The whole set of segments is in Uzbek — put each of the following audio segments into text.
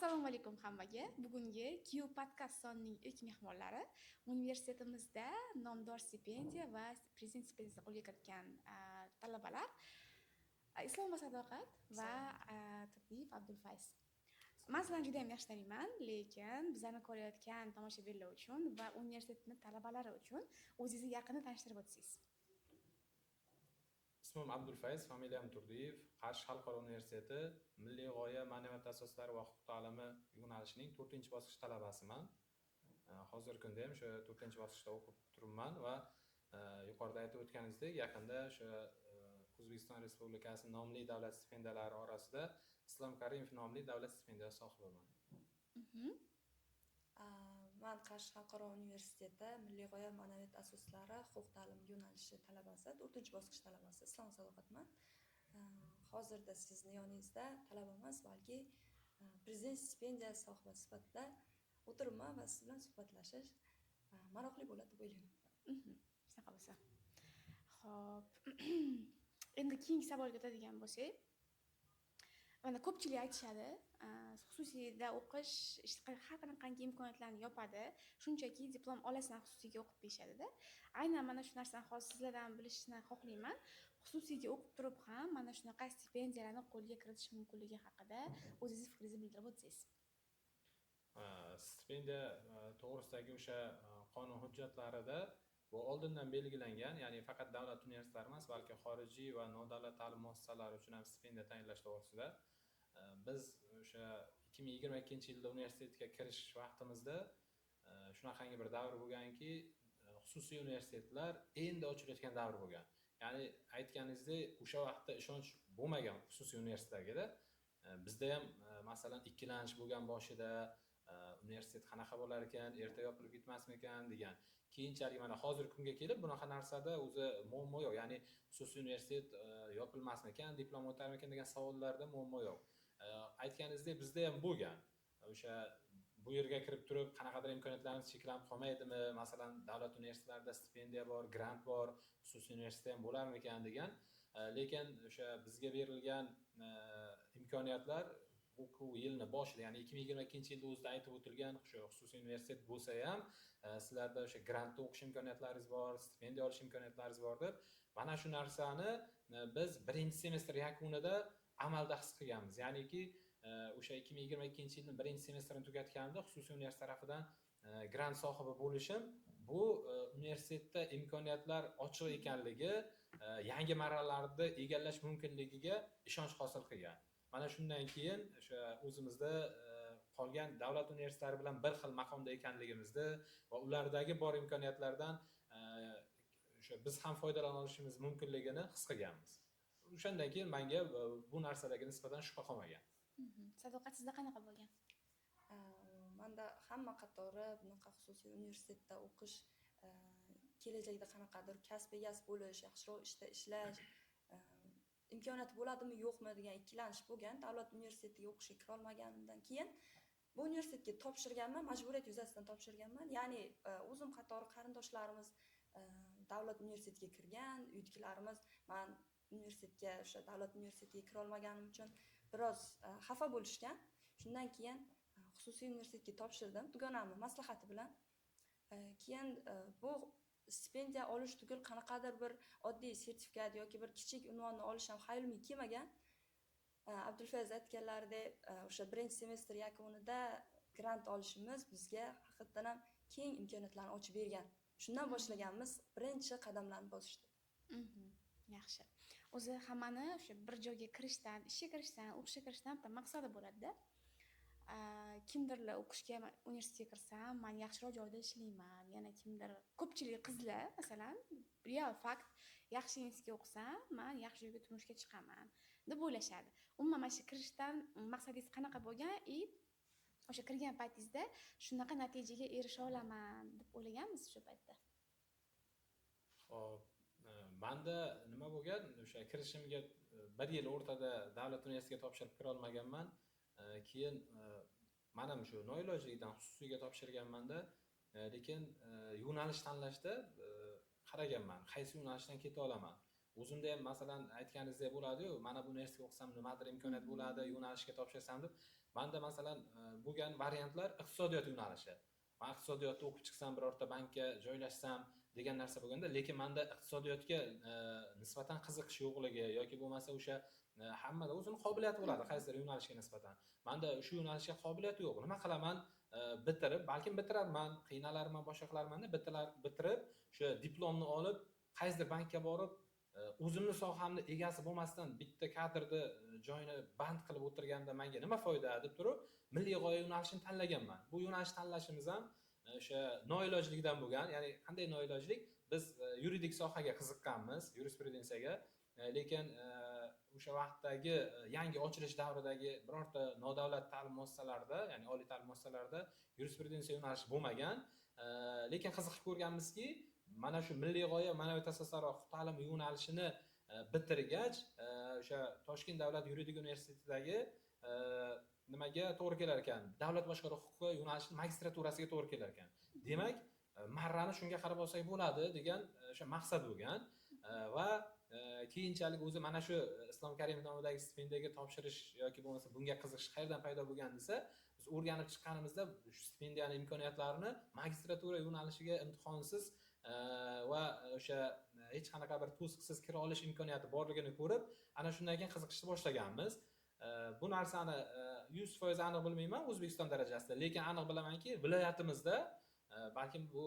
Assalomu alaykum hammaga. Bugungi Q podkast sonining ilk mehmonlari universitetimizda nomdor stipendiya va prezident stipendiyasini qo'lga kiritgan talabalar Islom va Sadoqat va Tabiyev Abdulfayz. Men sizlarni juda ham yaxshi taniyman, lekin bizlarni ko'rayotgan tomoshabinlar uchun va universitetning talabalari uchun o'zingizni yaqindan tanishtirib o'tsangiz. Ismim Abdulfayz, familiyam Turdiyev. Qarshi xalqaro universiteti Milliy g'oya ma'naviyat asoslari va huquq ta'limi yo'nalishining 4-bosqich talabasiman. Hozirgi kunda ham o'sha 4-bosqichda o'qib turibman va yuqorida aytib o'tganingizdek, yaqinda o'sha O'zbekiston Respublikasi nomli davlat stipendiyalari orasida Islom Karimov nomli davlat stipendiyasi sohibiman. Men Qarshi xalqaro universiteti Milliy g'oya ma'naviyat asoslari huquq ta'limi yo'nalishi talabasi, 4-bosqich talabasi Islom Sadoqatman. Hozirda sizni yoningizda talaba emas, balki prezident stipendiyasi sohibi sifatida o'tiribman va siz bilan suhbatlashish maroqli bo'ladi deb o'ylayman. Shunaqa bo'lsa. Xo'p. Endi keyingi savolga o'tadigan bo'lsak, mana ko'pchilik aytishadi, xususiyda o'qish har qanaqangi imkoniyatlarni yopadi, shunchaki diplom olasan xususiyga o'qib deyishadi-da. Aynan mana shu narsani hozir sizlardan bilishni xohlayman. Xususiyga o'qib turib ham mana shunaqa stipendiyalarni qo'lga kiritish mumkinligi haqida o'zingiz fikringizni bildirib o'tsangiz. Stipendiya to'g'risidagi o'sha qonun hujjatlarida bu oldindan belgilangan, ya'ni faqat davlat universitetlari emas, balki xorijiy va nodavlat ta'lim muassasalari uchun ham stipendiya tayinlash to'g'risida biz o'sha 2022-yilda universitetga kirish vaqtimizda shunaqangi bir davr bo'lganki, xususiy universitetlar endi ochilayotgan davr bo'lgan. Ya'ni aytganingizdek, o'sha vaqtda ishonch bo'lmagan xususiy universitetlarga. Bizda ham masalan ikkilanish bo'lgan boshida universitet qanaqa bo'lar ekan, erta yopilib ketmasmikan degan. Keyinchalik mana hozirgi kunga kelib bunaqa narsada o'zi muammo yo'q. Ya'ni xususiy universitet yopilmasmikan, diplom o'tarmikan degan savollarda muammo yo'q. Aytganingizdek bizda ham bo'lgan. O'sha bu yerga kirib turib qanaqadir imkoniyatlarimiz cheklanib qolmaydimi? Masalan, davlat universitetlarida stipendiya bor, grant bor, xususiy universitet ham bo'larmikan degan. Lekin o'sha bizga berilgan imkoniyatlar o'quv yilini boshida, ya'ni 2022-yilda o'zida aytib o'tilgan o'sha xususiy universitet bo'lsa ham, sizlarda o'sha grantda o'qish imkoniyatlaringiz bor, stipendiya olish imkoniyatlaringiz bor deb, mana shu narsani biz 1-semestr yakunida amalda his qilganmiz. Ya'niki o'sha 2022-yilning 1-semestrini tugatganimda xususiy universitet tarafidan grant sohibi bo'lishim, bu universitetda imkoniyatlar ochiq ekanligi, yangi marralarni egallash mumkinligiga ishonch hosil qilgan. Mana shundan keyin o'sha o'zimizda qolgan davlat universitetlari bilan bir xil maqomda ekanligimizni va ulardagi bor imkoniyatlardan o'sha biz ham foydalana olishimiz mumkinligini his qilganmiz. O'shandan keyin menga bu narsalarga nisbatan shubha qolmagan. Sadoqat sizda qanaqa bo'lgan? Menda hamma qatori bunaqa xususiy universitetda o'qish, kelajakda qanaqadir kasb egasi bo'lish, yaxshiroq ishda ishlash imkoniyati bo'ladimi, yo'qmi degan ikkilanish bo'lgan. Davlat universitetiga o'qishga kira olmaganimdan keyin bu universitetga topshirganman, majburiyat yuzasidan topshirganman. Ya'ni o'zim qatori qarindoshlarimiz davlat universitetiga kirgan, uydagilarimiz men universitetga, o'sha davlat universitetiga kira olmaganim uchun biroz xafa bo'lishgan. Shundan keyin xususiy universitetga topshirdim, dugonamning maslahati bilan. Keyin bu stipendiya olish tugul qanaqadir bir oddiy sertifikat yoki bir kichik unvonni olish ham xayolimga kelmagan. Abdulfayz aytganlaridek, o'sha 1-semestr yakunida grant olishimiz bizga haqiqatan ham keng imkoniyatlarni ochib bergan. Shundan boshlaganmiz birinchi qadamlarni bosishdi. Yaxshi. O'zi hammani o'sha bir joyga kirishdan, ishga kirishdan, o'qishga kirishdan bitta maqsadi bo'ladi-da. Kimdirlar o'qishga universitetga kirsam, men yaxshiroq joyda ishlayman. Yana kimdir, ko'pchilik qizlar, masalan, real fakt, yaxshi institutga o'qisam, men yaxshi joyga turmushga chiqaman deb o'ylashadi. Umuman mana shu kirishdan maqsadingiz qanaqa bo'lgan? O'sha kirgan paytingizda shunaqa natijaga erisha olaman deb o'ylaganmisiz shu paytda? Xo'p, menda nima bo'lgan? O'sha kirishimga 1 yil o'rtada davlat universitetiga topshirib kira olmaganman. Keyin men ham shu noilojlikdan xususiyga topshirganman-da, lekin yo'nalish tanlashda qaraganman, qaysi yo'nalishdan keta olaman. o'zimda ham masalan aytganingizdek bo'ladi-yu, mana bu universitetga o'qisam nimadir imkoniyat bo'ladi, yo'nalishga topshirsam deb. Menda masalan bo'lgan variantlar iqtisodiyot yo'nalishi. Men iqtisodiyotda o'qib chiqsam, birorta bankka joylashsam degan narsa bo'lganda, lekin menda iqtisodiyotga nisbatan qiziqish yo'qligi yoki bo'lmasa o'sha hammada o'zining qobiliyati bo'ladi qaysidir yo'nalishga nisbatan. Menda shu yo'nalishga qobiliyat yo'q. Nima qilaman? Bitirib, balkim bitirarman, qiynalarman, boshqa qilarman-da, bitirib, o'sha diplomni olib, qaysidir bankka borib, o'zimni sohamni egasi bo'lmasdan bitta kadrni joyini band qilib o'tirganda menga nima foyda deb turib, milliy g'oya yo'nalishini tanlaganman. Bu yo'nalishni tanlashimiz ham o'sha noilojlikdan bo'lgan. Ya'ni qanday noilojlik? Biz yuridik sohaga qiziqqanmiz, yurisprudensiyaga, lekin o'sha vaqtdagi yangi ochilish davridagi birorta nodavlat ta'lim muassasalarida, ya'ni oliy ta'lim muassasalarida yurisprudensiya yo'nalishi bo'lmagan. Lekin qiziqib ko'rganmizki, mana shu milliy g'oya ma'naviyat asoslararo huquq ta'limi yo'nalishini bitirgach, o'sha Toshkent davlat yuridik universitetidagi nimaga to'g'ri kelar ekan? Davlat boshqaruv huquqi yo'nalishining magistraturasiga to'g'ri kelar ekan. Demak, marrani shunga qarab olsak bo'ladi degan o'sha maqsad bo'lgan va keyinchalik o'zi mana shu Islom Karimov nomidagi stipendiyaga topshirish yoki bo'lmasa bunga qiziqish qayerdan paydo bo'lgan desa, biz o'rganib chiqqanimizda shu stipendiyani imkoniyatlarini magistratura yo'nalishiga imtihonsiz va o'sha hech qanaqa bir to'siqsiz kira olish imkoniyati borligini ko'rib, ana shundan keyin qiziqishni boshlaganmiz. Bu narsani 100% aniq bilmayman O'zbekiston darajasida, lekin aniq bilamanki, viloyatimizda balkim bu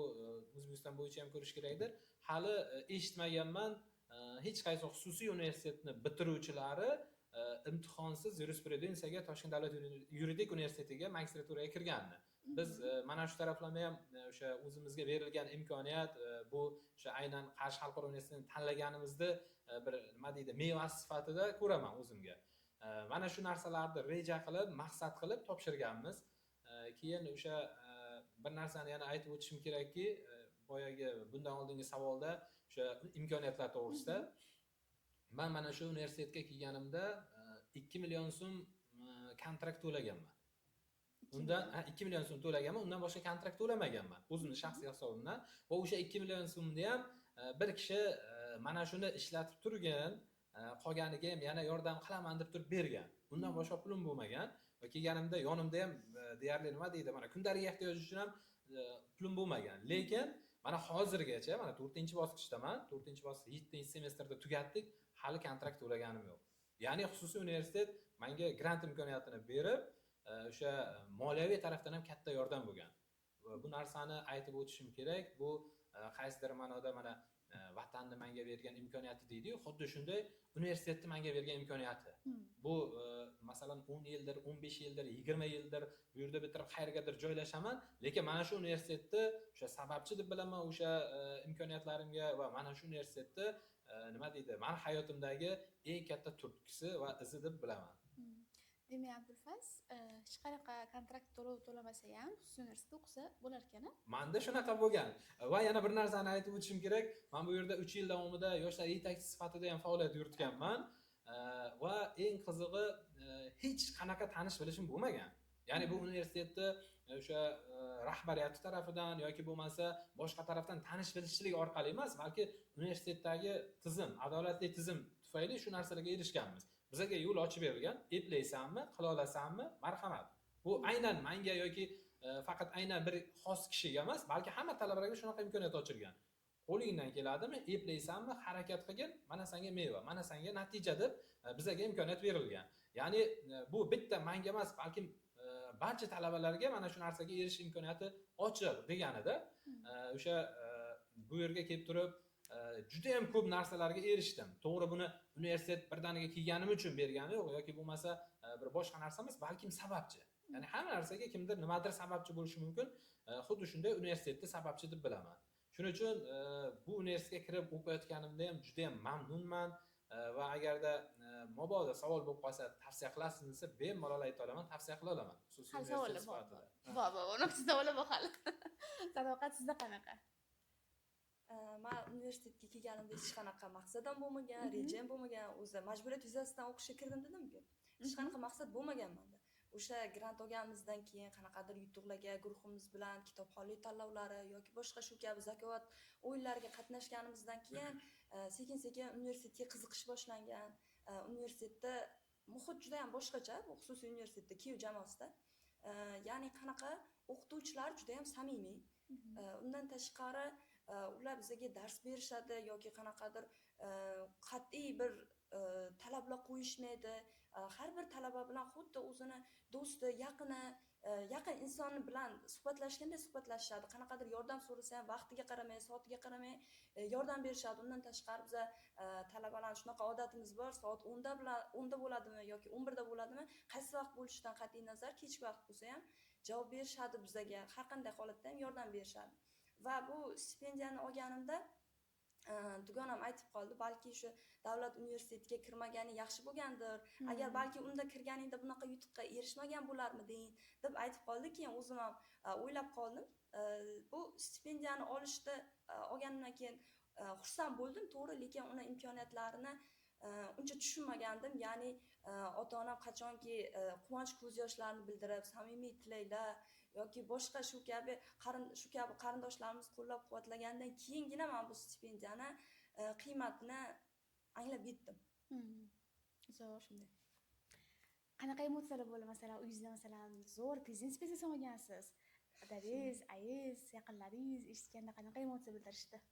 O'zbekiston bo'yicha ham ko'rish kerakdir. Hali eshitmaganman hech qaysi xususiy universitetni bitiruvchilari imtihonsiz yurisprudensiyaga Toshkent davlat yuridik universitetiga magistraturaga kirganini. Biz mana shu taraflama ham o'sha o'zimizga berilgan imkoniyat, bu o'sha aynan Qarshi xalqaro universitetini tanlaganimizni bir nima deydi, mevasi sifatida ko'raman o'zimga. Mana shu narsalarni reja qilib, maqsad qilib topshirganmiz. Keyin o'sha bir narsani yana aytib o'tishim kerakki, boyagi bundan oldingi savolda o'sha imkoniyatlar to'g'risida men mana shu universitetga kelganimda 2 million so'm kontrakt to'laganman. Undan 2 million so'm to'laganman, undan boshqa kontrakt to'lamaganman o'zimni shaxsiy hisobimdan va o'sha 2 million so'mni ham bir kishi mana shuni ishlatib turgan, qolganiga ham yana yordam qilaman deb turib bergan. Undan boshqa pulim bo'lmagan va kelganimda yonimda ham deyarli nima deydi, mana kundalik ehtiyoj uchun ham pulim bo'lmagan. Lekin mana hozirgacha, mana 4-bosqichdaman, 4-bosqich 7-semestrda tugatdik, hali kontrakt to'laganim yo'q. Ya'ni xususiy universitet menga grant imkoniyatini berib, o'sha moliyaviy tarafdan ham katta yordam bo'lgan. Bu narsani aytib o'tishim kerak. Bu qaysidir ma'noda mana vatanni menga bergan imkoniyati deydi-yu, xuddi shunday universitetni menga bergan imkoniyati. Bu masalan 10 yildir, 15 yildir, 20 yildir bu yerda bitirib qayergadir joylashaman, lekin mana shu universitetni o'sha sababchi deb bilaman o'sha imkoniyatlarimga va mana shu universitetni nima deydi, men hayotimdagi eng katta turtkisi va izi deb bilaman. Demak, Abdulfaz, hech qanaqa kontrakt to'lamasa ham xususiy universitetda o'qisa bo'lar ekan-a? Menda shunaqa bo'lgan. Va yana bir narsani aytib o'tishim kerak. Men bu yerda 3 yil davomida yoshlar yetakchisi sifatida ham faoliyat yuritganman. Va eng qizig'i hech qanaqa tanish bilishim bo'lmagan. Ya'ni bu universitetni o'sha rahbariyati tarafidan yoki bo'lmasa boshqa tarafdan tanish bilishchilik orqali emas, balki universitetdagi tizim, adolatli tizim tufayli shu narsalarga erishganmiz. Bizga yo'l ochib berilgan, eplaysanmi, qila olasanmi, marhamat. Bu aynan menga yoki faqat aynan bir xos kishiga emas, balki hamma talabalarga shunaqa imkoniyat ochilgan. Qo'lingdan keladimi, eplaysanmi, harakat qilgin, mana senga meva, mana senga natija deb bizga imkoniyat berilgan. Ya'ni bu bitta menga emas, balki barcha talabalarga mana shu narsaga erishish imkoniyati ochiq deganida, o'sha bu yerga kelib turib juda ham ko'p narsalarga erishdim. To'g'ri, buni universitet birdaniga kelganim uchun bergani yo'q yoki bo'lmasa bir boshqa narsa emas, balkim sababchi. Ya'ni hamma narsaga kimdir nimadir sababchi bo'lishi mumkin. Xuddi shunday universitetni sababchi deb bilaman. Shuning uchun bu universitetga kirib o'qiyotganimda ham juda ham mamnunman va agarda mabodo savol bo'lib qolsa, tavsiya qilasizmi desa, bemalol ayta olaman, tavsiya qila olaman. Xususiy universitet sifatida. Bor, unaqa savollar bor hali. Sadoqat sizda qanaqa? Men universitetga kelganimda hech qanaqa maqsadim bo'lmagan, rejam bo'lmagan, o'zi majburiyat yuzasidan o'qishga kirdim dedim-ku. Hech qanaqa maqsad bo'lmagan menda. o'sha grant olganimizdan keyin qanaqadir yutuqlarga guruhimiz bilan kitobxonlik tanlovlari yoki boshqa shu kabi zakovat o'yinlariga qatnashganimizdan keyin sekin sekin universitetga qiziqish boshlangan. Universitetda muhit juda ham boshqacha, bu xususiy universitetda Kiyev jamoasida. Ya'ni qanaqa o'qituvchilar juda ham samimiy. Undan tashqari ular bizga dars berishadi yoki qanaqadir qat'iy bir talablar qo'yishmaydi. Har bir talaba bilan xuddi o'zini do'sti, yaqin insoni bilan suhbatlashganda suhbatlashishadi. Qanaqadir yordam so'rasa ham vaqtiga qaramay, soatiga qaramay yordam berishadi. Undan tashqari biza talabalar shunaqa odatimiz bor. Soat 10da bo'ladimi yoki 11da bo'ladimi, qaysi vaqt bo'lishidan qat'iy nazar kechki vaqt bo'lsa ham javob berishadi bizga. Har qanday holatda ham yordam berishadi. Va bu stipendiyani olganimda dugonam aytib qoldi, balki shu davlat universitetiga kirmagani yaxshi bo'lgandir. Agar balki unda kirganingda bunaqa yutuqqa erishmagan bo'larmiding deb aytib qoldi. Keyin o'zim ham o'ylab qoldim. Bu stipendiyani olganimdan keyin xursand bo'ldim, to'g'ri, lekin uni imkoniyatlarini uncha tushunmagandim. Ya'ni ota-onam qachonki quvonch ko'z yoshlarini bildirib, samimiy tilaklar yoki boshqa shu kabi qarindoshlarimiz qo'llab-quvvatlagandan keyingina men bu stipendiyani qiymatini anglab yetdim. Zo'r. Shunday. Qanaqa emotsiyalar bo'ldi masalan, uyingizda masalan zo'r prezident stipendiyasini olgansiz? Dadingiz, ayingiz, yaqinlaringiz eshitganda qanaqa emotsiya bildirishdi?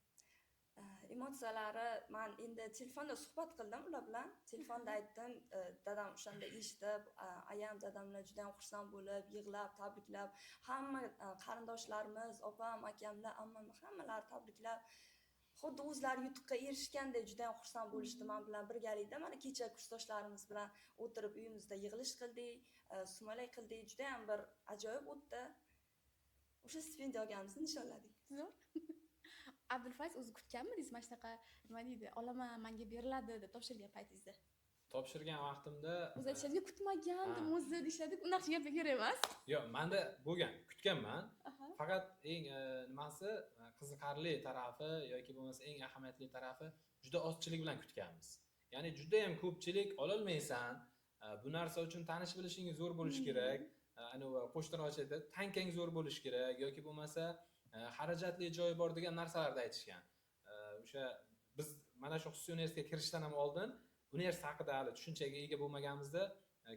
Emotsiyalari, men endi telefonda suhbat qildim ular bilan. Telefonda aytdim, dadam o'shanda eshitib, ayam, dadamlar juda ham xursand bo'lib, yig'lab, tabriklab, hamma qarindoshlarimiz, opam, akamlar, ammam hammalari tabriklab, xuddi o'zlari yutuqqa erishgandek juda ham xursand bo'lishdi men bilan birgalikda. Mana kecha kursdoshlarimiz bilan o'tirib uyimizda yig'ilish qildik, sumalak qildik, juda ham bir ajoyib o'tdi. O'sha stipendiya olganimizni nishonladik. Zo'r. Abdulfayz o'zi kutganmidingiz mana shunaqa, nima deydi, olaman, menga beriladi deb topshirgan paytingizda? Topshirgan vaqtimda O'zi aytishadi, kutmagandim o'zi deyishadi. Unaqa gapga kerak emas. yo'q, menda bo'lgan, kutganman. Faqat eng nimasi qiziqarli tarafi yoki bo'lmasa eng ahamiyatli tarafi juda ozchilik bilan kutganmiz. Ya'ni juda ham ko'pchilik ololmaysan, bu narsa uchun tanish bilishing zo'r bo'lishi kerak. Ana qo'shtirnochida tankang zo'r bo'lishi kerak yoki bo'lmasa xarajatli joyi bor degan narsalarni aytishgan. O'sha biz mana shu xususiy universitetga kirishdan ham oldin universitet haqida hali tushunchaga ega bo'lmaganimizda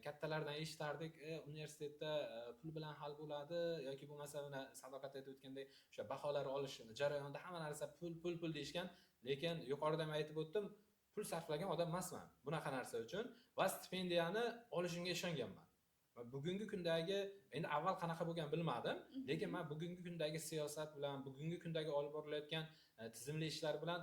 kattalardan eshitardik, universitetda pul bilan hal bo'ladi yoki bo'lmasa mana sadoqat aytib o'tgandek o'sha baholar olish jarayonida hamma narsa pul deyishgan, lekin yuqorida ham aytib o'tdim, pul sarflagan odam emasman bunaqa narsa uchun va stipendiyani olishimga ishonganman. Bugungi kundagi, endi avval qanaqa bo'lgan bilmadim, lekin men bugungi kundagi siyosat bilan, bugungi kundagi olib borilayotgan tizimli ishlar bilan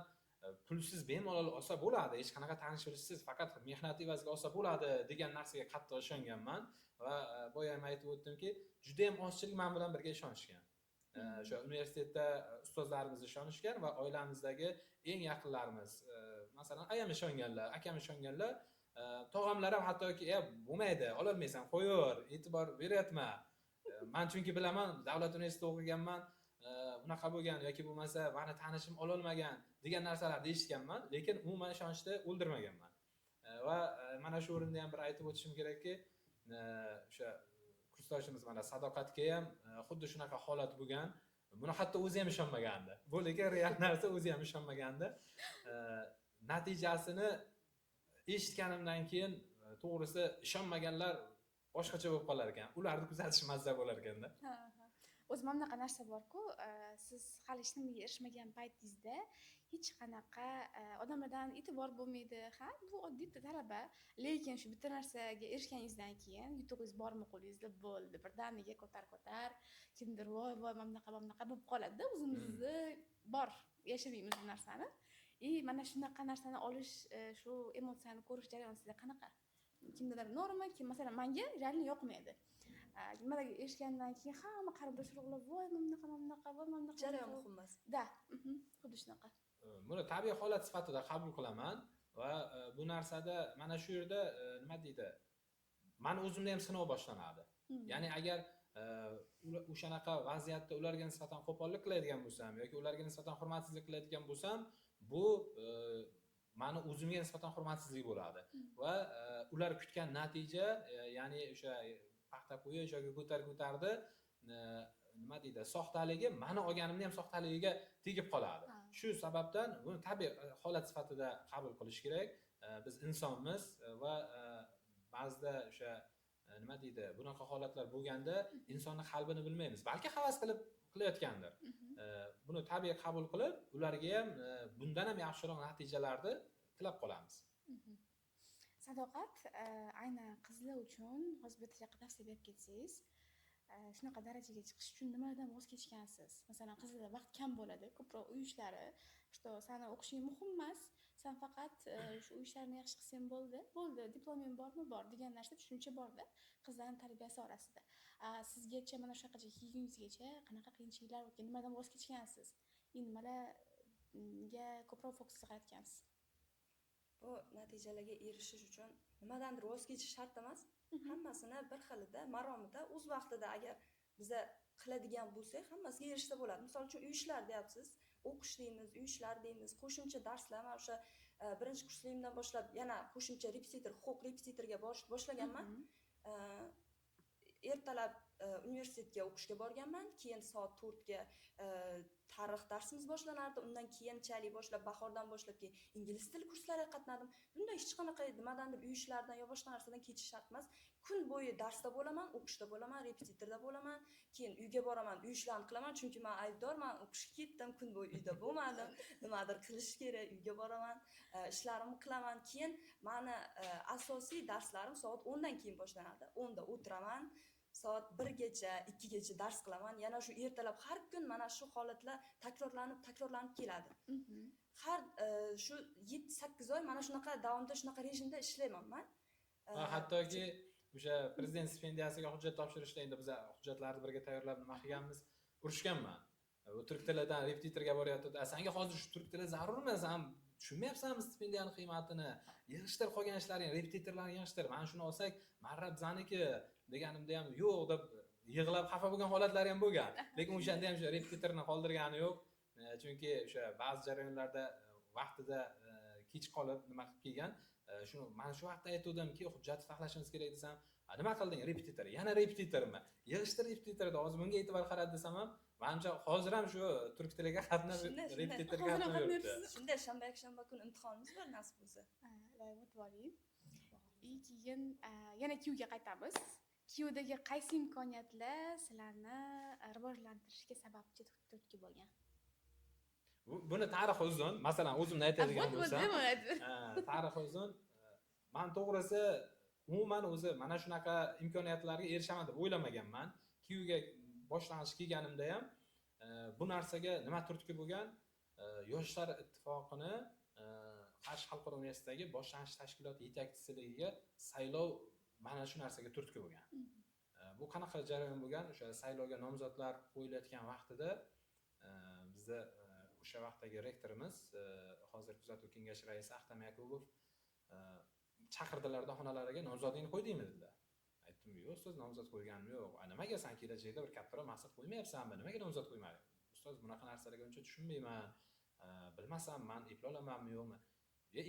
pulsiz bemalol olsa bo'ladi, hech qanaqa tanish bilishsiz, faqat mehnat evaziga olsa bo'ladi degan narsaga qattiq ishonganman va boya ham aytib o'tdimki, juda ham ozchilik men bilan birga ishonishgan. O'sha universitetda ustozlarimiz ishonishgan va oilamizdagi eng yaqinlarimiz, masalan, ayam ishonganlar, akam ishonganlar, tog'amlar ham hattoki, bo'lmaydi, ololmaysan, qo'yaver, e'tibor beryapman. Men chunki bilaman, davlat universitetida o'qiganman, bunaqa bo'lgan yoki bo'lmasa meni tanishim ololmagan degan narsalarni eshitganman, lekin umuman ishonchni o'ldirmaganman. Va mana shu o'rinda ham bir aytib o'tishim kerakki, o'sha kursdoshimiz mana Sadoqatga ham xuddi shunaqa holat bo'lgan. Buni hatto o'zi ham ishonmagandi. Bu lekin real narsa, o'zi ham ishonmagandi. Natijasini eshitganimdan keyin to'g'risi ishonmaganlar boshqacha bo'lib qolar ekan. Ularni kuzatish mazza bo'lar ekanda. O'zimda bunaqa narsa bor-ku, siz hali hech nimaga erishmagan paytingizda hech qanaqa odamlardan e'tibor bo'lmaydi. Ha, bu oddiy talaba, lekin shu bitta narsaga erishganingizdan keyin yutug'ingiz bormi qo'lingizda, bo'ldi. Birdaniga ko'tar, kimdir voy mana bunaqa bo'lib qoladi-da, o'zimizni bor, yashamaymiz bu narsani. Mana shunaqa narsani olish, shu emotsiyani ko'rish jarayoni sizda qanaqa? Kimdadir norma, kim masalan menga realni yoqmaydi. Nimalarga erishgandan keyin hamma qarindoshlar voy mana bunaqa jarayon muhim emas. Da, xuddi shunaqa. Buni tabiiy holat sifatida qabul qilaman va bu narsada mana shu yerda nima deydi? Men o'zimda ham sinov boshlanadi. Ya'ni agar o'shanaqa vaziyatda ularga nisbatan qo'pollik qiladigan bo'lsam yoki ularga nisbatan hurmatsizlik qiladigan bo'lsam, bu meni o'zimga nisbatan hurmatsizlik bo'ladi va ular kutgan natija, ya'ni o'sha paxta qo'yish yoki ko'tardi nima deydi, soxtaligi mani olganimda ham soxtaligiga tegib qoladi. Shu sababdan buni tabiiy holat sifatida qabul qilish kerak. Biz insonmiz va ba'zida o'sha nima deydi, bunaqa holatlar bo'lganda insonning qalbini bilmaymiz. Balki havas qilib qilayotgandir. Buni tabiiy qabul qilib, ularga ham bundan ham yaxshiroq natijalarni tilab qolamiz. Sadoqat, aynan qizlar uchun hozir bitta tavsiya berib ketsangiz, shunaqa darajaga chiqish uchun nimadan voz kechgansiz? Masalan, qizlarda vaqt kam bo'ladi, ko'proq uy ishlari, что seni o'qishing muhim emas, sen faqat shu uy ishlarini yaxshi qilsang bo'ldi, diploming bormi, bor degan narsa tushuncha borda qizlarning tarbiyasi orasida. Sizgacha mana shunaqacha kelguningizgacha qanaqa qiyinchiliklar o'tgan, nimadan voz kechgansiz? Nimalarga ko'proq fokus qaratgansiz? Bu natijalarga erishish uchun nimadandir voz kechish shart emas. Hammasini bir xilida, maromida, o'z vaqtida agar biza qiladigan bo'lsak, hammasiga erishsa bo'ladi. Misol uchun uy ishlar deyapsiz, o'qish deymiz, uy ishlar deymiz, qo'shimcha darslar. Men o'sha birinchi kursligimdan boshlab yana qo'shimcha repetitorga boshlaganman. Ertalab universitetga o'qishga borganman, keyin soat 4 ga tarix darsimiz boshlanardi. Undan keyinchalik boshlab bahordan boshlab keyin ingliz tili kurslariga qatnadim. Bunda hech qanaqa nimadandir uy ishlaridan yo boshqa narsadan kechish shart emas. Kun bo'yi darsda bo'laman, o'qishda bo'laman, repetitorda bo'laman, keyin uyga boraman, uy ishlarini qilaman, chunki men aybdorman, o'qishga ketdim, kun bo'yi uyda bo'lmadim, nimadir qilish kerak, uyga boraman, ishlarimni qilaman. Keyin meni asosiy darslarim soat 10 dan keyin boshlanadi. 10 da o'tiraman. Soat 1 gacha, 2 gacha dars qilaman. Yana shu ertalab har kun mana shu holatlar takrorlanib keladi. Har shu 7-8 oy mana shunaqa davomda shunaqa rejimda ishlayman men. Hattoki o'sha prezident stipendiyasiga hujjat topshirishda endi biz hujjatlarni birga tayyorlab nima qilganmiz, urushganman. U turk tilidan repetitorga boryapti. Senga hozir shu turk tili zarurmi? Sen tushunmayapsanmi stipendiyani qiymatini? Yig'ishtir qolgan ishlaring, repetitorlarni yig'ishtir. Mana shuni olsak, marra bizaniki deganimda ham yo'q deb yig'lab xafa bo'lgan holatlari ham bo'lgan. Lekin o'shanda ham shu repetitorni qoldirgani yo'q. Chunki o'sha ba'zi jarayonlarda vaqtida kech qolib nima qilib kelgan. Shuni men shu vaqtda aytuvdimki, hujjat taxlashimiz kerak desam, nima qilding repetitor? Yana repetitormi? Yig'ishtir repetitorda hozir bunga e'tibor qaradi desam ham, menimcha hozir ham shu turk tiliga qatnab repetitorga qatnab yuribdi. Shunda shanba kun imtihonimiz bor nasib bo'lsa. O'tib oling. Keyin yana kuyga qaytamiz. Kuydagi qaysi imkoniyatlar sizlarni rivojlantirishga sababchi turtki bo'lgan? Buni tarixi uzun. Masalan, o'zimni aytadigan bo'lsam, tarixi uzun. Men to'g'risi umuman o'zi mana shunaqa imkoniyatlarga erishaman deb o'ylamaganman. Kuyga boshlang'ich kelganimda ham bu narsaga nima turtki bo'lgan? Yoshlar ittifoqini Qarshi xalqaro universitetidagi boshlang'ich tashkilot yetakchiligiga saylov mana shu narsaga turtki bo'lgan. Bu qanaqa jarayon bo'lgan? O'sha saylovga nomzodlar qo'yilayotgan vaqtida bizda o'sha vaqtdagi rektorimiz, hozir kuzatuv kengashi raisi Ahtam Yakubov chaqirdilarda xonalariga nomzodingni qo'ydingmi dedilar. Aytdim, yo'q, ustoz nomzod qo'yganim yo'q. Nimaga sen kelajakda bir kattaroq maqsad qo'ymayapsanmi? Nimaga nomzod qo'ymading? Ustoz, bunaqa narsalarga uncha tushunmayman. Bilmasam, men eplolamanmi yo'qmi?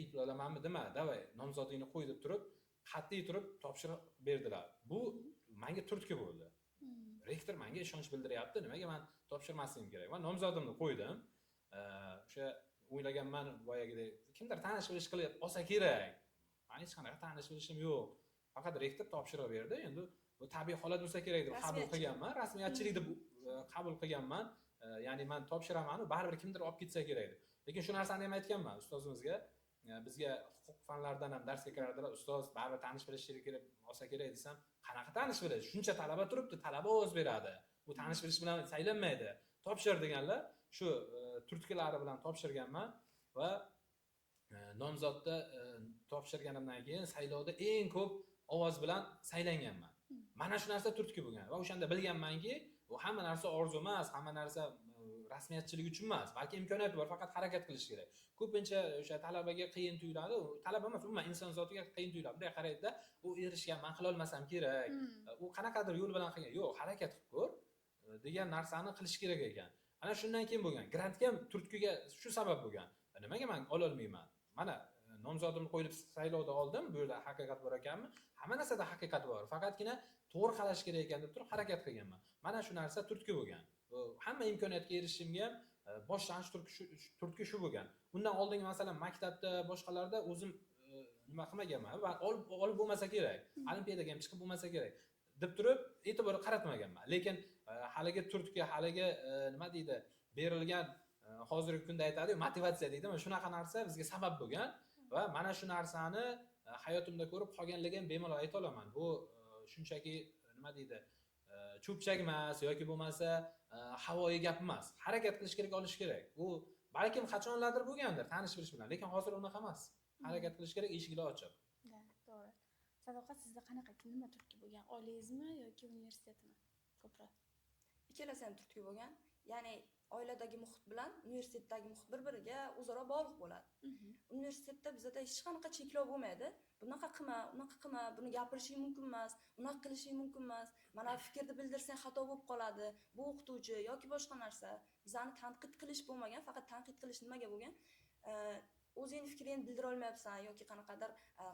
Eplolamanmi dema, davay, nomzodingni qo'y deb turib, qat'iy turib topshiriq berdilar. Bu menga turtki bo'ldi. Rektor menga ishonch bildiryapti, nimaga men topshirmasligim kerak? Men nomzodimni qo'ydim. O'sha o'ylaganman boyagidek, kimdir tanish bilish qilib olsa kerak. Men hech qanaqa tanish bilishim yo'q. Faqat rektor topshiriq berdi. Endi bu tabiiy holat bo'lsa kerak deb qabul qilganman, rasmiyatchilik deb qabul qilganman. Ya'ni men topshiraman, baribir kimdir olib ketsa kerak deb. Lekin shu narsani ham aytganman ustozimizga. Bizga huquq fanlaridan ham darsga kirardilar. Ustoz, baribir tanish bilish kerak olsa kerak desam, qanaqa tanish bilish? Shuncha talaba turibdi, talaba ovoz beradi. Bu tanish bilish bilan saylanmaydi. Topshir deganlar. Shu turtkilari bilan topshirganman va nomzodda topshirganimdan keyin saylovda eng ko'p ovoz bilan saylanganman. Mana shu narsa turtki bo'lgan va o'shanda bilganmanki, bu hamma narsa orzu emas, hamma narsa rasmiyatchilik uchun emas, balki imkoniyat bor, faqat harakat qilish kerak. Ko'pincha o'sha talabaga qiyin tuyuladi, talaba emas, umuman inson zotiga qiyin tuyuladi. Bunday qaraydi-da, u erishgan, men qila olmasam kerak. U qanaqadir yo'l bilan qilgan, yo'q, harakat qilib ko'r degan narsani qilish kerak ekan. Ana shundan keyin bo'lgan. Grantga ham turtkiga shu sabab bo'lgan. Nimaga men ola olmayman? Mana nomzodimni qo'yib saylovda oldim, bu yerda haqiqat bor ekanmi? Hamma narsada haqiqat bor. Faqatgina to'g'ri qarash kerak ekan deb turib harakat qilganman. Mana shu narsa turtki bo'lgan. Hamma imkoniyatga erishishimga ham boshlanish turtki shu bo'lgan. Undan oldingi masalan maktabda, boshqalarda o'zim nima qilmaganman va olib bo'lmasa kerak. Olimpiadaga ham chiqib bo'lmasa kerak deb turib e'tibor qaratmaganman. Lekin haligi turtki, haligi nima deydi, berilgan hozirgi kunda aytadi, motivatsiya deydi. Mana shunaqa narsa bizga sabab bo'lgan va mana shu narsani hayotimda ko'rib qolganligim bemalol ayta olaman. Bu shunchaki nima deydi, cho'pchak emas yoki bo'lmasa havoyi gap emas. Harakat qilish kerak, olish kerak. U balkim qachonlardir bo'lgandir tanish bilish bilan, lekin hozir unaqa emas. Harakat qilish kerak, eshiklar ochiq. To'g'ri. Sadoqat, sizda qanaqa, nima turtki bo'lgan? Oilangizmi yoki universitetmi? Ko'proq. Ikkalasi ham turtki bo'lgan. Ya'ni oiladagi muhit bilan universitetdagi muhit bir-biriga o'zaro bog'liq bo'ladi. Universitetda bizda hech qanaqa cheklov bo'lmaydi. Bunaqa qilma, unaqa qilma, buni gapirishing mumkin emas, unaqa qilishing mumkin emas. Mana fikrni bildirsang xato bo'lib qoladi. Bu o'qituvchi yoki boshqa narsa. Bizani tanqid qilish bo'lmagan, faqat tanqid qilish nimaga bo'lgan? O'zingning fikringni bildira olmayapsan yoki qanaqadir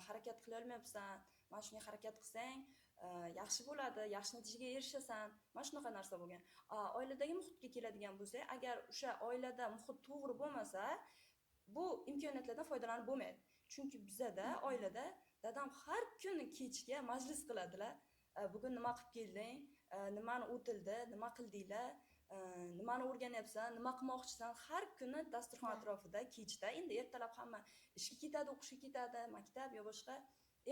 harakat qila olmayapsan. Mana shunday harakat qilsang yaxshi bo'ladi, yaxshi natijaga erishasan. Mana shunaqa narsa bo'lgan. Oiladagi muhitga keladigan bo'lsak, agar o'sha oilada muhit to'g'ri bo'lmasa, bu imkoniyatlardan foydalanib bo'lmaydi. Chunki bizda oilada dadam har kuni kechga majlis qiladilar. Bugun nima qilib kelding? Nimani o'tildi? Nima qildinglar? Nimani o'rganyapsan? Nima qilmoqchisan? Har kuni dasturxon atrofida kechda, endi ertalab hamma ishga ketadi, o'qishga ketadi, maktab yo boshqa.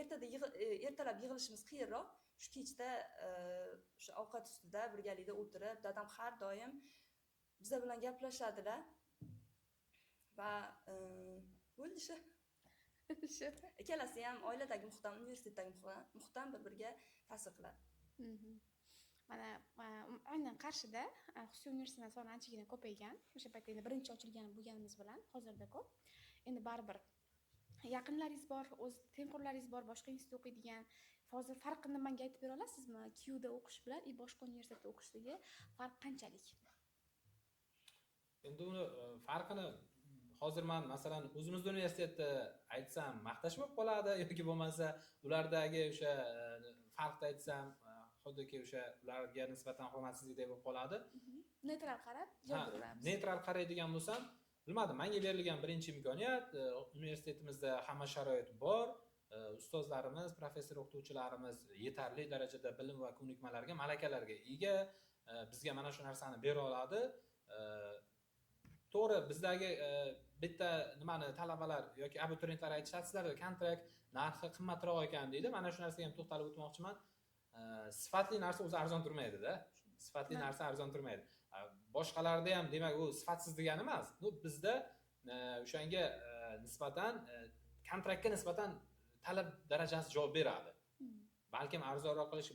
Ertalab yig'ilishimiz qiyinroq. Shu kechda o'sha ovqat ustida birgalikda o'tirib, dadam har doim bizlar bilan gaplashadilar. Va bo'ldi shu. Ikkalasi ham oiladagi muhitdan, universitetdagi muhitdan bir-biriga ta'sir qiladi. Mana aynan Qarshida xususiy universitetlar soni anchagina ko'paygan. O'sha paytda endi birinchi ochilgan bo'lganimiz bilan hozirda ko'p. Endi baribir yaqinlaringiz bor, o'z tengqurlaringiz bor, boshqa institutda o'qiydigan. Hozir farqini menga aytib bera olasizmi? Qda o'qish bilan boshqa universitetda o'qishdagi farq qanchalik? Endi uni farqini hozir men masalan o'zimizning universitetda aytsam maqtash bo'lib qoladi yoki bo'lmasa ulardagi o'sha farqni aytsam xuddiki o'sha ularga nisbatan hurmatsizlikdek bo'lib qoladi. Neytral qarab javob beramiz. Neytral qaraydigan bo'lsam, bilmadim, menga berilgan birinchi imkoniyat, universitetimizda hamma sharoit bor. Ustozlarimiz, professor o'qituvchilarimiz yetarli darajada bilim va ko'nikmalarga, malakalarga ega. Bizga mana shu narsani bera oladi. To'g'ri, bizdagi bitta nimani talabalar yoki abituriyentlar aytishadi, kontrakt narxi qimmatroq ekan deydi. Mana shu narsaga ham to'xtalib o'tmoqchiman. Sifatli narsa o'zi arzon turmaydi-da. Sifatli narsa arzon turmaydi. Boshqalarda ham demak u sifatsiz degani emas. Bizda o'shanga nisbatan kontraktga nisbatan talab darajasi javob beradi. Balkim arzonroq qilish,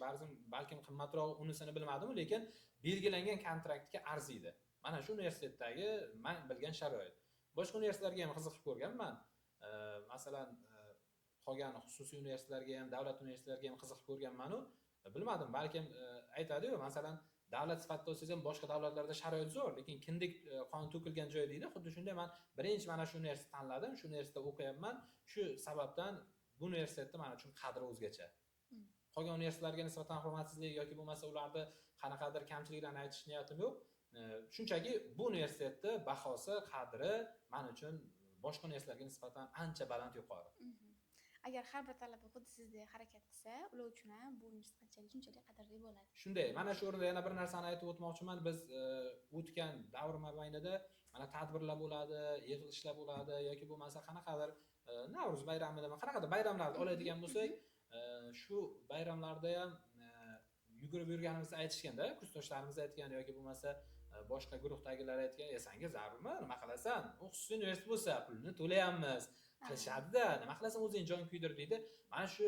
balkim qimmatroq, unisini bilmadim, lekin belgilangan kontraktga arziydi. Mana shu universitetdagi men bilgan sharoit. Boshqa universitetlarga ham qiziqib ko'rganman. Masalan, qolgan xususiy universitetlarga ham, davlat universitetlariga ham qiziqib ko'rganman-u. Bilmadim, balkim aytadi-ku, masalan, davlat sifatida olsangiz ham boshqa davlatlarda sharoit zo'r, lekin kindik qon to'kilgan joy deydi. Xuddi shunday men birinchi mana shu universitetni tanladim, shu universitetda o'qiyapman. Shu sababdan bu universitetda men uchun qadri o'zgacha. Qolgan universitetlarga nisbatan hurmatsizlik yoki bo'lmasa ularda qanaqadir kamchiliklarni aytish niyatim yo'q. Shunchaki bu universitetni bahosi, qadri men uchun boshqa universitetlarga nisbatan ancha baland yuqori. Agar har bir talaba xuddi sizdek harakat qilsa, ular uchun ham bu universitet shunchalik qadrli bo'ladi. Shunday, mana shu o'rinda yana bir narsani aytib o'tmoqchiman. Biz o'tgan davr mobaynida mana tadbirlar bo'ladi, yig'ilishlar bo'ladi yoki bo'lmasa qanaqadir Navro'z bayramida, qanaqadir bayramlarni oladigan bo'lsak, shu bayramlarda ham yugurib yurganimizni aytishganda, kursdoshlarimiz aytgan yoki bo'lmasa boshqa guruhdagilar aytgan, "Senga zarurmi? Nima qilasan? U xususiy universitet bo'lsa, pulni to'layapmiz." Qilishadi-da, nima qilasan o'zing jon kuydir deydi. Mana shu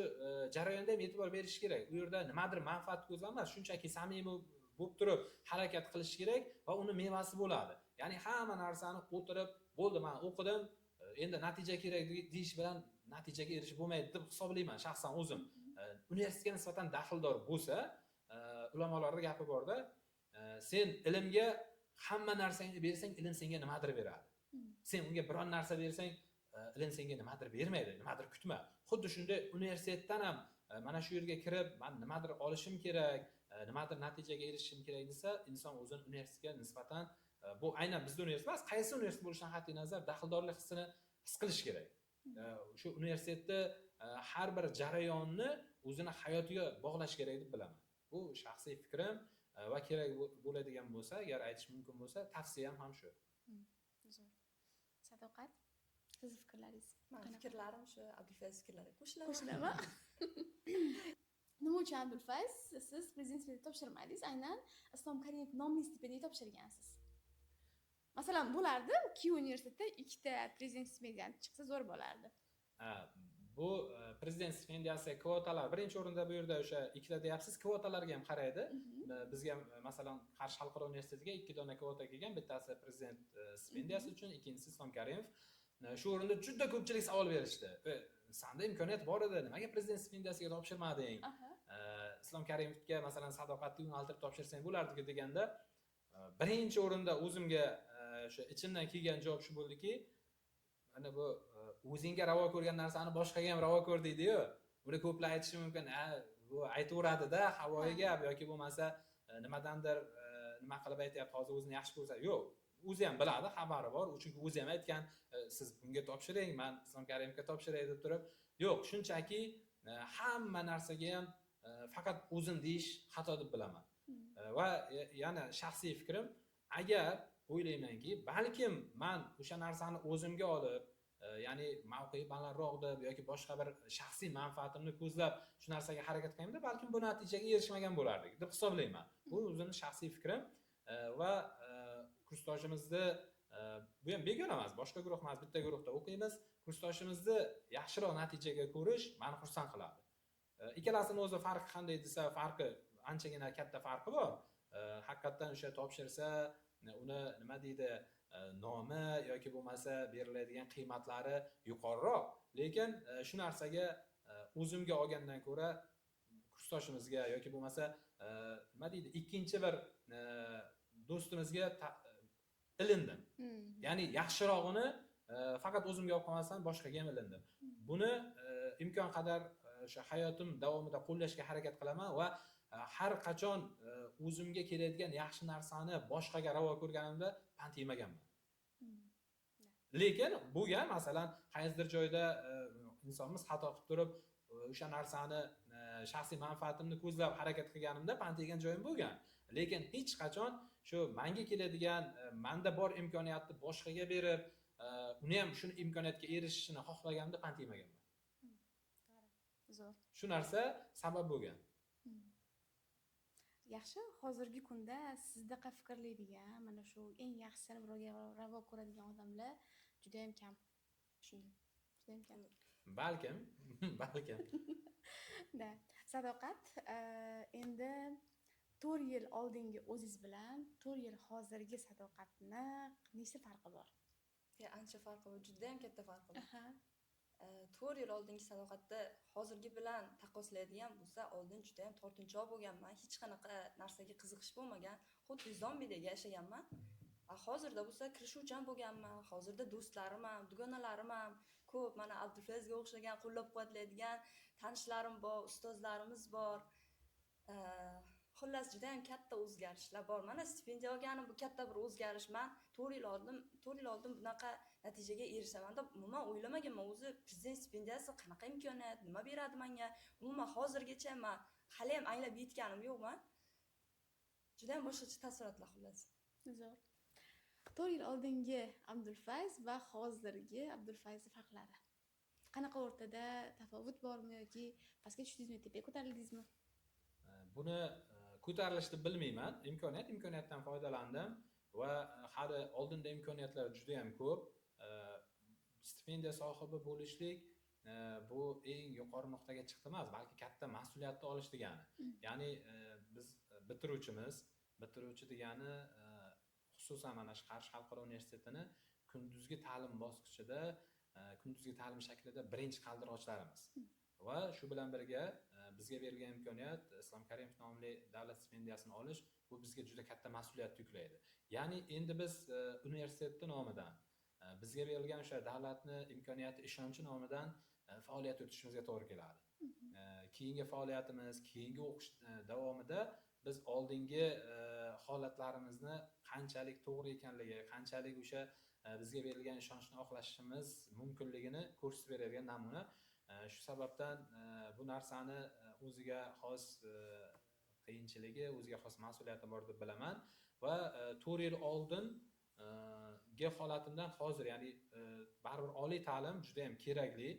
jarayonda ham e'tibor berish kerak. U yerda nimadir manfaat ko'zlanmas, shunchaki samimiy bo'lib turib harakat qilish kerak va uni mevasi bo'ladi. Ya'ni hamma narsani o'tirib, bo'ldi, men o'qidim, endi natija kerak deyish bilan natijaga erishib bo'lmaydi deb hisoblayman shaxsan o'zim. Universitetga nisbatan daxldor bo'lsa, ulamolarning gapi borda, sen ilmga hamma narsangni bersang, ilm senga nimadir beradi. Sen unga biron narsa bersang, ilm senga nimadir bermaydi, nimadir kutma. Xuddi shunday universitetdan ham mana shu yerga kirib man nimadir olishim kerak, nimadir natijaga erishishim kerak desa, inson o'zini universitetga nisbatan bu aynan bizning universitet emas, qaysi universitet bo'lishidan qat'iy nazar daxldorlik hissini his qilish kerak. Shu universitetni har bir jarayonni o'zini hayotiga bog'lash kerak deb bilaman. Bu shaxsiy fikrim va kerak bo'ladigan bo'lsa, agar aytish mumkin bo'lsa, tavsiyam ham shu. Zo'r. Sadoqat, siz fikrlaringiz? Mani fikrlarim shu, Abdulfayz fikrlari qo'shilaman. Qo'shilaman. Nima uchun Abdulfayz siz prezident stipendiyasini topshirmadingiz? Aynan Islom Karimov nomli stipendiya topshirgansiz. Masalan, bo'lardi, ikki universitetda ikkita prezident stipendiyasi chiqsa zo'r bo'lardi. Bu prezident stipendiyasi kvotalar birinchi o'rinda bu yerda o'sha ikkita deyapsiz, kvotalarga ham qaraydi. Bizga masalan Qarshi xalqaro universitetiga 2 dona kvota kelgan, bittasi prezident stipendiyasi uchun, ikkinchisi Islom Karimov. Shu o'rinda juda ko'pchilik savol berishdi. Sanda imkoniyat bor edi, nimaga prezident stipendiyasiga topshirmading? Islom Karimovga masalan sadoqatni yo'naltirib topshirsang bo'lardi deganda, birinchi o'rinda o'zimga o'sha ichimdan kelgan javob shu bo'ldiki, mana bu o'zingga ravo ko'rgan narsani boshqaga ham ravo ko'r deydi-yu. Buni ko'plar aytishi mumkin, bu aytaveradi-da, havoyi gap yoki bo'lmasa nimadandir nima qilib aytayapti, hozir o'zini yaxshi ko'rsa. Yo'q, o'zi ham biladi, xabari bor. Chunki o'zi ham aytgan, siz bunga topshiring, men Islom Karimovga topshiray deb turib. Yo'q, shunchaki hamma narsaga ham faqat o'zim deyish xato deb bilaman. Va yana shaxsiy fikrim, agar o'ylaymanki, balkim men o'sha narsani o'zimga olib, ya'ni mavqei balandroq deb yoki boshqa bir shaxsiy manfaatimni ko'zlab shu narsaga harakat qilganimda, balkim bu natijaga erishmagan bo'lardik deb hisoblayman. Bu o'zimning shaxsiy fikrim va kursdoshimizni bu ham begona emas, boshqa guruh emas, bitta guruhda o'qiymiz. Kursdoshimizni yaxshiroq natijaga ko'rish meni xursand qiladi. Ikkalasining o'zi farqi qanday desa, farqi anchagina katta farqi bor. Haqiqatan o'sha topshirsa, uni nima deydi, nomi yoki bo'lmasa beriladigan qiymatlari yuqoriroq. Lekin shu narsaga o'zimga olgandan ko'ra kursdoshimizga yoki bo'lmasa nima deydi, ikkinchi bir do'stimizga ilindim. Ya'ni yaxshirog'ini faqat o'zimga olib qolmasdan boshqaga ham ilindim. Buni imkon qadar o'sha hayotim davomida qo'llashga harakat qilaman va har qachon o'zimga keladigan yaxshi narsani boshqaga ravo ko'rganimda pand yemaganman. Lekin bu ham masalan qaysidir joyda insonimiz xato qilib turib, o'sha narsani shaxsiy manfaatimni ko'zlab harakat qilganimda pand yegan joyim bo'lgan. Lekin hech qachon shu menga keladigan, menda bor imkoniyatni boshqaga berib, uni ham shu imkoniyatga erishishini xohlaganimda pand yemaganman. Zo'r. Shu narsa sabab bo'lgan. Yaxshi, hozirgi kunda sizdaqa fikrlaydigan, mana shu eng yaxshisini birovga ravo ko'radigan odamlar juda ham kam. Shunday. Juda ham kam. Balkim. Da. Sadoqat, endi 4 yil oldingi o'zingiz bilan 4 yil hozirgi Sadoqatni nechta farqi bor? Ancha farqi bor, juda ham katta farqi bor. 4 yil oldingi Sadoqatda hozirgi bilan taqqoslaydigan bo'lsa, oldin juda ham tortinchoq bo'lganman, hech qanaqa narsaga qiziqish bo'lmagan, xuddi zombidek yashaganman. Hozirda bo'lsa kirishuvchan bo'lganman, hozirda do'stlarim ham, dugonalarim ham ko'p, mana Abdulfayzga o'xshagan qo'llab-quvvatlaydigan tanishlarim bor, ustozlarimiz bor. Xullas juda ham katta o'zgarishlar bor. Mana stipendiya olganim bu katta bir o'zgarish. Men 4 yil oldin bunaqa natijaga erishaman deb umuman o'ylamaganman. O'zi prezident stipendiyasi qanaqa imkoniyat, nima beradi menga? Umuman hozirgacha men hali ham anglab yetganim yo'qman. Juda ham boshqacha taassurotlar xullas. Zo'r. 4 yil oldingi Abdulfayz va hozirgi Abdulfayzning farqlari. Qanaqa o'rtada tafovut bormi yoki pastga tushdingizmi, tepaga ko'tarildingizmi? Buni ko'tarilishni bilmayman. Imkoniyatdan foydalandim va hali oldinda imkoniyatlar juda ham ko'p. Stipendiya sohibi bo'lishlik bu eng yuqori nuqtaga chiqdi emas, balki katta mas'uliyatni olish degani. Ya'ni biz bitiruvchi degani xususan mana shu Qarshi xalqaro universitetini kunduzgi ta'lim bosqichida, kunduzgi ta'lim shaklida birinchi qaldiroqchilarimiz. Va shu bilan birga bizga berilgan imkoniyat Islom Karimov nomli davlat stipendiyasini olish, bu bizga juda katta mas'uliyat yuklaydi. Ya'ni endi biz universitetning nomidan, bizga berilgan o'sha davlatning imkoniyati, ishonchi nomidan faoliyat yuritishimizga to'g'ri keladi. keyingi faoliyatimiz, keyingi o'qish davomida biz oldingi holatlarimizni qanchalik to'g'ri ekanligi, qanchalik o'sha bizga berilgan ishonchni oqlashimiz mumkinligini ko'rsatib beradigan namuna. Shu sababdan bu narsani o'ziga xos qiyinchiligi, o'ziga xos mas'uliyati bor deb bilaman va 4 yil oldin holatimdan hozir, ya'ni baribir oliy ta'lim juda ham kerakli.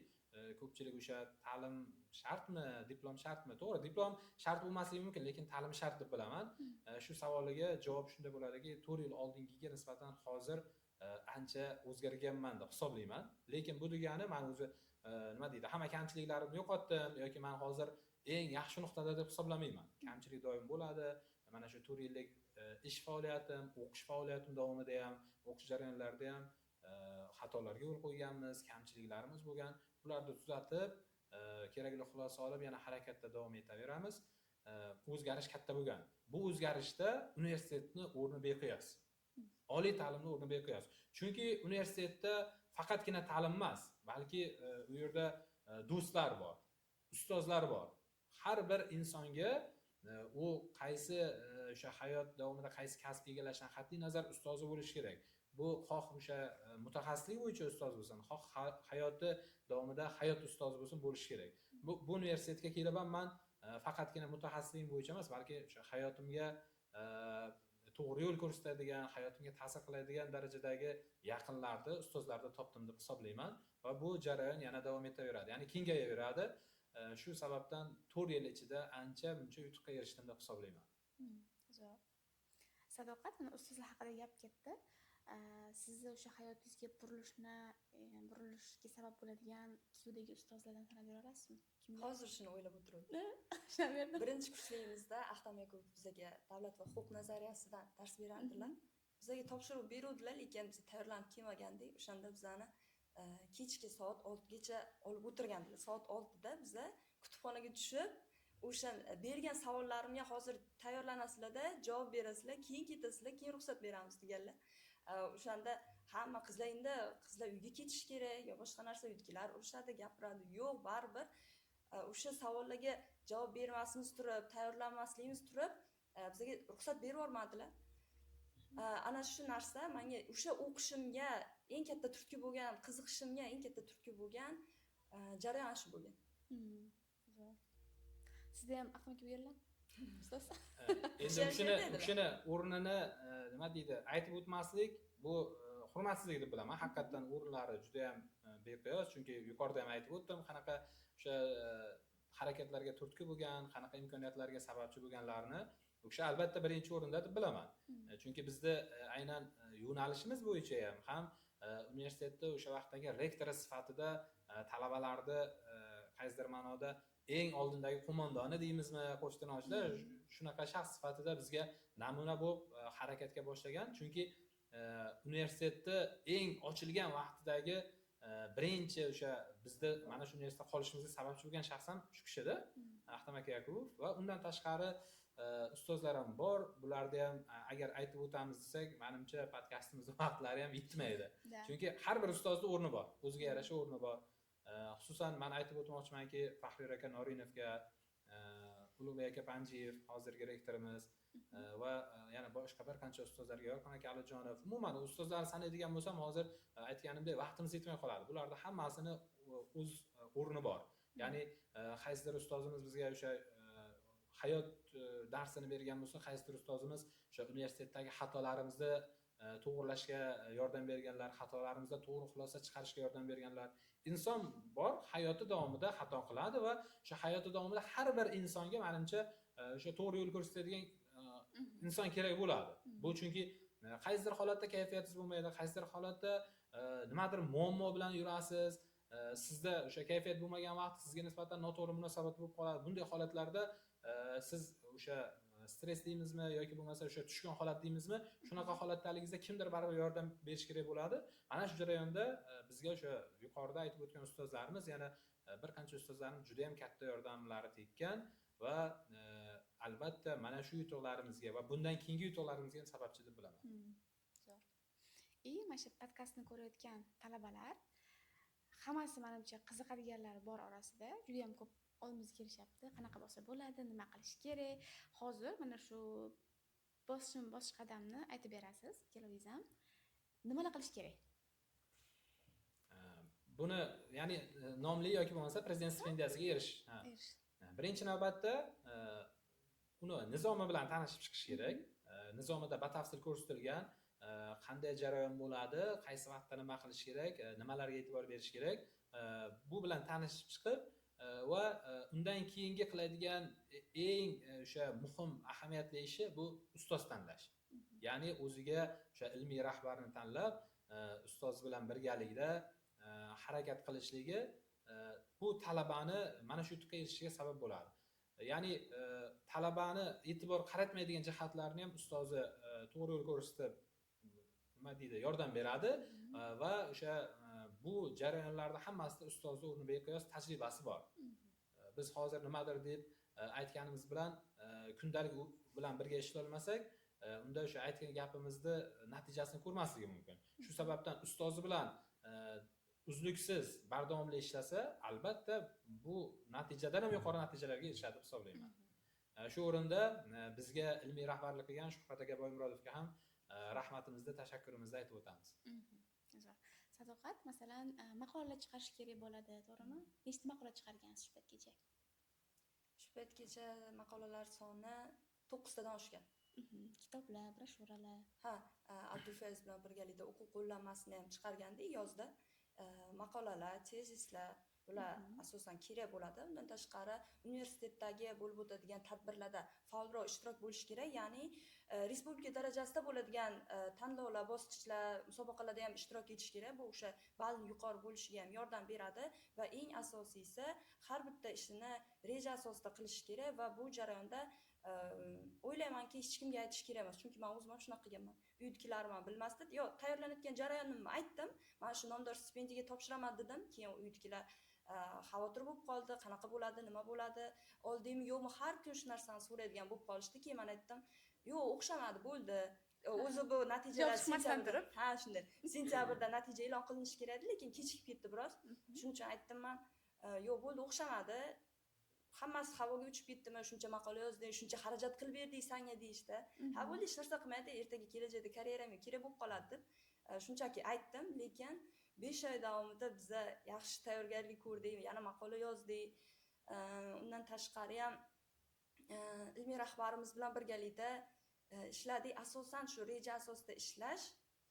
Ko'pchilik o'sha ta'lim shartmi, diplom shartmi? To'g'ri, diplom shart bo'lmasligi mumkin, lekin ta'lim shart deb bilaman. Shu savoliga javob shunday bo'ladiki, 4 yil oldingiga nisbatan hozir ancha o'zgarganman deb hisoblayman. Lekin bu degani men o'zi nima deydi, hamma kamchiliklarimni yo'qotdim yoki men hozir eng yaxshi nuqtada deb hisoblamayman. Kamchilik doim bo'ladi. Mana shu 4 yillik ish faoliyatim, o'qish faoliyatim davomida ham, o'qish jarayonlarida ham xatolarga yo'l qo'yganmiz, kamchiliklarimiz bo'lgan. Bularni tuzatib, kerakli xulosa olib, yana harakatda davom etaveramiz. O'zgarish katta bo'lgan. Bu o'zgarishda universitetning o'rni beqiyos. Oliy ta'limning o'rni beqiyos. Chunki universitetda faqatgina ta'lim emas, balki u yerda do'stlar bor, ustozlar bor. Har bir insonga u qaysi o'sha hayot davomida qaysi kasb egallashdan qat'iy nazar ustozi bo'lishi kerak. Bu xoh o'sha mutaxassislik bo'yicha ustoz bo'lsin, xoh hayoti davomida hayot ustozi bo'lsin, bo'lishi kerak. Bu universitetga kelaman men faqatgina mutaxassisligim bo'yicha emas, balki o'sha hayotimga to'g'ri yo'l ko'rsatadigan, hayotimga ta'sir qiladigan darajadagi yaqinlarni, ustozlarni topdim deb hisoblayman va bu jarayon yana davom etaveradi. Ya'ni kengayaveradi. Shu sababdan 4 yil ichida ancha buncha yutuqqa erishdim deb hisoblayman. Zo'r. Sadoqat, mana ustozlar haqida gap ketdi. Sizni o'sha hayotingizga burilishga sabab bo'ladigan QDagi ustozlardan sanab bera olasizmi? Hozir shuni o'ylab o'tirdim. Shunday Birinchi kursligimizda Ahtam Yakov bizga davlat va huquq nazariyasidan dars berardilar. Bizga topshiriq beruvdilar, lekin biz tayyorlanib kelmagandik. O'shanda bizani kechki soat 6 gacha olib o'tirgandilar. Soat 6 da biza kutubxonaga tushib, o'sha bergan savollarimga hozir tayyorlanasizlar-da, javob berasizlar, keyin ketasizlar, keyin ruxsat beramiz deganlar. O'shanda hamma qizlar endi qizlar uyga ketish kerak, yo boshqa narsa uydagilar urishadi, gapiradi. Yo'q, baribir o'sha savollarga javob bermasimiz turib, tayyorlanmasligimiz turib, bizga ruxsat berib yormadilar. Ana shu narsa menga o'sha o'qishimga eng katta turtki bo'lgan, qiziqishimga eng katta turtki bo'lgan jarayon shu bo'lgan. Zo'r. Sizda ham aqlimga beriladi? Ustoz. Endi o'shani o'rnini nima deydi, aytib o'tmaslik bu hurmatsizlik deb bilaman. Haqiqatan o'rinlari juda ham beqiyos, chunki yuqorida ham aytib o'tdim, qanaqa o'sha harakatlarga turtki bo'lgan, qanaqa imkoniyatlarga sababchi bo'lganlarni o'sha albatta birinchi o'rinda deb bilaman. Chunki bizda aynan yo'nalishimiz bo'yicha ham universitetda o'sha vaqtdagi rektori sifatida talabalarni qaysidir ma'noda eng oldindagi qo'mondoni deymizmi, qo'shtirnochda shunaqa shaxs sifatida bizga namuna bo'lib harakatga boshlagan. Chunki universitetda eng ochilgan vaqtidagi birinchi o'sha bizda mana shu universitetda qolishimizga sababchi bo'lgan shaxs ham shu kishida, Ahtam aka Yakubov. Va undan tashqari ustozlar ham bor. Bularni ham agar aytib o'tamiz desak, menimcha podkastimizning vaqtlari ham yetmaydi. Chunki har bir ustozning o'rni bor, o'ziga yarasha o'rni bor. Xususan men aytib o'tmoqchimanki, Faxriyor aka Norinovga, Ulug'bek aka Panjiyev, hozirgi rektorimiz va yana boshqa bir qancha ustozlarga, Yorqin aka Alijonov, umuman ustozlarni sanaydigan bo'lsam, hozir aytganimdek vaqtimiz yetmay qoladi. Bularda hammasini o'z o'rni bor. Ya'ni qaysidir ustozimiz bizga o'sha hayot darsini bergan bo'lsa, qaysidir ustozimiz o'sha universitetdagi xatolarimizni to'g'rilashga yordam berganlar, xatolarimizni to'g'ri xulosa chiqarishga yordam berganlar. Inson bor, hayoti davomida xato qiladi va o'sha hayoti davomida har bir insonga menimcha o'sha to'g'ri yo'l ko'rsatadigan inson kerak bo'ladi. Bu chunki qaysidir holatda kayfiyatingiz bo'lmaydi, qaysidir holatda nimadir muammo bilan yurasiz. Sizda o'sha kayfiyat bo'lmagan vaqt sizga nisbatan noto'g'ri munosabat bo'lib qoladi. Bunday holatlarda siz o'sha stress deymizmi yoki bo'lmasa o'sha tushgan holat deymizmi, shunaqa holatdaligingizda kimdir baribir yordam berish kerak bo'ladi. Mana shu jarayonda bizga o'sha yuqorida aytib o'tgan ustozlarimiz, yana bir qancha ustozlarimiz juda ham katta yordamlari tekkan va albatta mana shu yutuqlarimizga va bundan keyingi yutuqlarimizga ham sababchi deb bilaman. Zo'r. Mana shu podkastni ko'rayotgan talabalar hammasi menimcha qiziqadiganlari bor orasida, juda ham ko'p oldimizga kelishyapti, qanaqa bo'lsa bo'ladi, nima qilish kerak. Hozir mana shu bosqichma-bosqich qadamni aytib berasiz, ikkalovingiz ham. Nimalar qilish kerak? Buni ya'ni nomli yoki bo'lmasa prezident stipendiyasiga erishish. Erish. Birinchi navbatda uni nizomi bilan tanishib chiqish kerak. Nizomida batafsil ko'rsatilgan qanday jarayon bo'ladi, qaysi vaqtda nima qilish kerak, nimalarga e'tibor berish kerak, bu bilan tanishib chiqib va undan keyingi qiladigan eng o'sha muhim ahamiyatli ishi bu ustoz tanlash. Ya'ni o'ziga o'sha ilmiy rahbarni tanlab, ustoz bilan birgalikda harakat qilishligi bu talabani mana shu yutuqqa erishishiga sabab bo'ladi. Ya'ni talabani e'tibor qaratmaydigan jihatlarni ham ustozi to'g'ri yo'l ko'rsatib nima deydi, yordam beradi va o'sha bu jarayonlarda hammasida ustozni o'rni beqiyos tajribasi bor. Biz hozir nimadir deb aytganimiz bilan kundalik bilan birga ishlay olmasak, unda o'sha aytgan gapimizni natijasini ko'rmasligi mumkin. Shu sababdan ustozi bilan uzluksiz bardavomli ishlasa, albatta bu natijadan ham yuqori natijalarga erishadi deb hisoblayman. Shu o'rinda bizga ilmiy rahbarlik qilgan Shuhrat aka Boymurodovga ham rahmatimizni, tashakkurimizni aytib o'tamiz. Sadoqat, masalan, maqolalar chiqarish kerak bo'ladi, to'g'rimi? Nechta maqola chiqargansiz shu paytgacha? Shu paytgacha maqolalar soni 9 tadan oshgan. Kitoblar, broshuralar. Ha, Abdulfayz bilan birgalikda o'quv qo'llanmasini ham chiqargandik yozda. Maqolalar, tezislar bular asosan kerak bo'ladi. Undan tashqari universitetdagi bo'lib o'tadigan tadbirlarda faolroq ishtirok bo'lish kerak. Ya'ni respublika darajasida bo'ladigan tanlovlar, bosqichlar, musobaqalarda ham ishtirok etish kerak. Bu o'sha ballni yuqori bo'lishiga ham yordam beradi va eng asosiysi har bitta ishini reja asosida qilish kerak va bu jarayonda o'ylaymanki hech kimga aytish kerak emas, chunki men o'zim ham shunaqa qilganman. Uydagilarim ham bilmasdi. Yo, tayyorlanayotgan jarayonimni aytdim. Men shu nomdor stipendiyaga topshiraman dedim. Keyin uydagilar xavotir bo'lib qoldi, qanaqa bo'ladi, nima bo'ladi, oldingmi yo'qmi, har kun shu narsani so'raydigan bo'lib qolishdi. Keyin men aytdim, yo'q, o'xshamadi, bo'ldi. O'zi bu natijalar sentabrda, ha, shunday. Sentabrda natija e'lon qilinishi kerak edi, lekin kechikib ketdi biroz. Shuning uchun aytdim men, yo'q, bo'ldi, o'xshamadi. Hammasi havoga uchib ketdimi, shuncha maqola yozding, shuncha xarajat qilib berdik senga deyishdi. Ha, bo'ldi, hech narsa qilmaydi, ertaga kelajakda karyeramga kerak bo'lib qoladi deb shunchaki aytdim, lekin 5 oy davomida biz yaxshi tayyorgarlik ko'rdik, yana maqola yozdik. Undan tashqari ham ilmiy rahbarimiz bilan birgalikda ishladik. Asosan shu reja asosida ishlash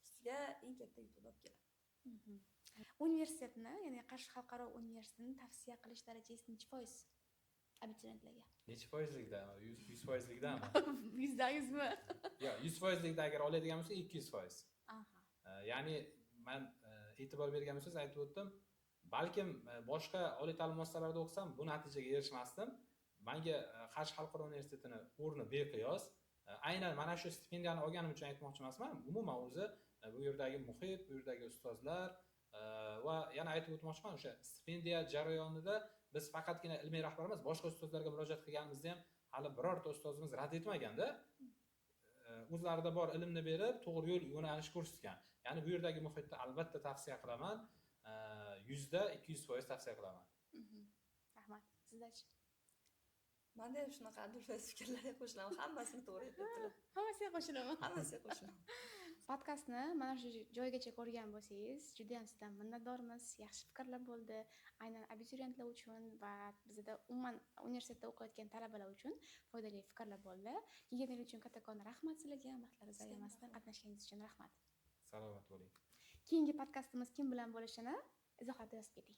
bizga eng katta yutuq olib keladi. Universitetni, ya'ni Qarshi xalqaro universitetini tavsiya qilish darajasi necha foiz abituriyentlarga? Necha foizlikda? 100%likdami? 100%mi? Yo'q, 100%likda agar oladigan bo'lsa 200%. Ya'ni men e'tibor bergan bo'lsangiz aytib o'tdim, balkim boshqa oliy ta'lim muassasalarida o'qisam bu natijaga erishmasdim. Menga Qarshi xalqaro universitetini o'rni beqiyos. Aynan mana shu stipendiyani olganim uchun aytmoqchi emasman. Umuman o'zi bu yerdagi muhit, bu yerdagi ustozlar va yana aytib o'tmoqchiman, o'sha stipendiya jarayonida biz faqatgina ilmiy rahbar emas, boshqa ustozlarga murojaat qilganimizda ham hali birorta ustozimiz rad etmaganda, o'zlarida bor ilmni berib, to'g'ri yo'l yo'nalish ko'rsatgan. Ya'ni bu yerdagi muhitni albatta tavsiya qilaman. 100% tavsiya qilaman. Rahmat. Sizlarchi? Menda ham shunaqa Abdulfayz fikrlarga qo'shilaman. Hammasini to'g'ri aytibdilar. Hammasiga qo'shilaman. Hammasiga qo'shilaman. Podkastni mana shu joygacha ko'rgan bo'lsangiz, juda ham sizdan minnatdormiz. Yaxshi fikrlar bo'ldi. Aynan abituriyentlar uchun va bizda umuman universitetda o'qiyotgan talabalar uchun foydali fikrlar bo'ldi. Kelganingiz uchun kattakon rahmat sizlarga. Vaqtlaringizni ayamasdan qatnashganingiz uchun rahmat. Salomat bo'ling. Keyingi podkastimiz kim bilan bo'lishini izohlarda yozib keting.